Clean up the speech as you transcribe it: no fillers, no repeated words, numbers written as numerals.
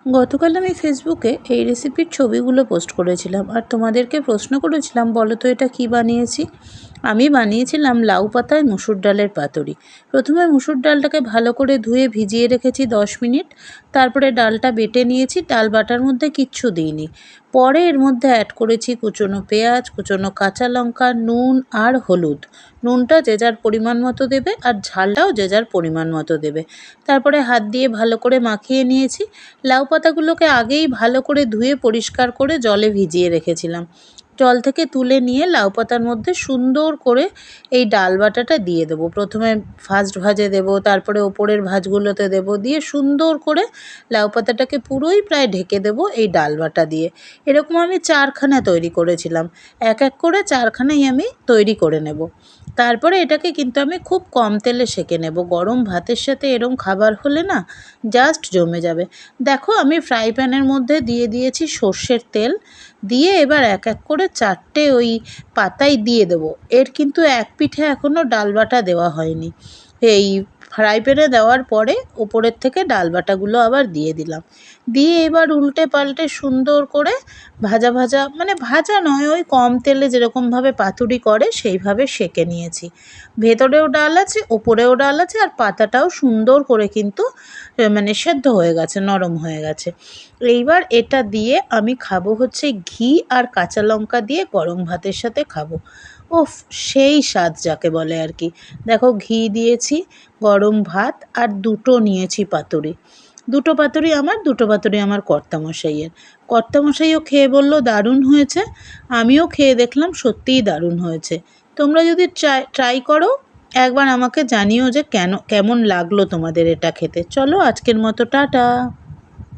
গতকাল আমি ফেসবুকে এই রেসিপির ছবিগুলো পোস্ট করেছিলাম আর তোমাদেরকে প্রশ্ন করেছিলাম, বলো তো এটা কী বানিয়েছি। আমি বানিয়েছিলাম লাউ পাতায় মুসুর ডালের পাতুরি। প্রথমে মুসুর ডালটাকে ভালো করে ধুয়ে ভিজিয়ে রেখেছি 10 মিনিট। তারপরে ডালটা বেটে নিয়েছি, ডাল বাটার মধ্যে কিচ্ছু দিইনি। পরে এর মধ্যে অ্যাড করেছি কুচনো পেঁয়াজ, কুচনো কাঁচা লঙ্কা, নুন আর হলুদ। নুনটা যে যার পরিমাণ মতো দেবে আর ঝালটাও যে যার পরিমাণ মতো দেবে। তারপরে হাত দিয়ে ভালো করে মাখিয়ে নিয়েছি। লাউ পাতাগুলোকে আগেই ভালো করে ধুয়ে পরিষ্কার করে জলে ভিজিয়ে রেখেছিলাম। জল থেকে তুলে নিয়ে লাউ পাতার মধ্যে সুন্দর করে এই ডাল বাটাটা দিয়ে দেবো। প্রথমে ফার্স্ট ভাজে দেবো, তারপরে ওপরের ভাজগুলোতে দেবো, দিয়ে সুন্দর করে লাউ পাতাটাকে পুরোই প্রায় ঢেকে দেবো এই ডাল বাটা দিয়ে। এরকম আমি 4খানা তৈরি করেছিলাম। এক এক করে 4খানাই আমি তৈরি করে নেব। তারপরে এটাকে কিন্তু আমি খুব কম তেলে সেঁকে নেব। গরম ভাতের সাথে এরম খাবার হলে না জাস্ট জমে যাবে। দেখো আমি ফ্রাই প্যানের মধ্যে দিয়ে দিয়েছি সর্ষের তেল। দিয়ে এবার এক এক করে 4টে ওই পাতায় দিয়ে দেবো। এর কিন্তু এক পিঠে এখনও ডাল বাটা দেওয়া হয়নি। এই ফ্রাই প্যানে দেওয়ার পরে ওপরের থেকে ডাল বাটাগুলো আবার দিয়ে দিলাম। দিয়ে এবার উল্টে পাল্টে সুন্দর করে ভাজা ভাজা, মানে ভাজা নয়, ওই কম তেলে যেরকমভাবে পাতুরি করে সেইভাবে সেঁকে নিয়েছি। ভেতরেও ডাল আছে, ওপরেও ডাল আছে, আর পাতাটাও সুন্দর করে কিন্তু মানে সেদ্ধ হয়ে গেছে, নরম হয়ে গেছে। এইবার এটা দিয়ে আমি খাবো হচ্ছে ঘি আর কাঁচা লঙ্কা দিয়ে, গরম ভাতের সাথে খাবো। ওফ, সেই স্বাদ যাকে বলে আর কি। দেখো ঘি দিয়েছি, গরম ভাত আর দুটো নিয়েছি পাতুরি। দুটো পাতুরি আমার, দুটো পাতুরি আমার কর্তামশাইয়ের। কর্তামশাইও খেয়ে বললো দারুণ হয়েছে। আমিও খেয়ে দেখলাম সত্যিই দারুণ হয়েছে। তোমরা যদি ট্রাই করো একবার আমাকে জানিও যে কেমন লাগলো তোমাদের এটা খেতে। চলো আজকের মতো টাটা।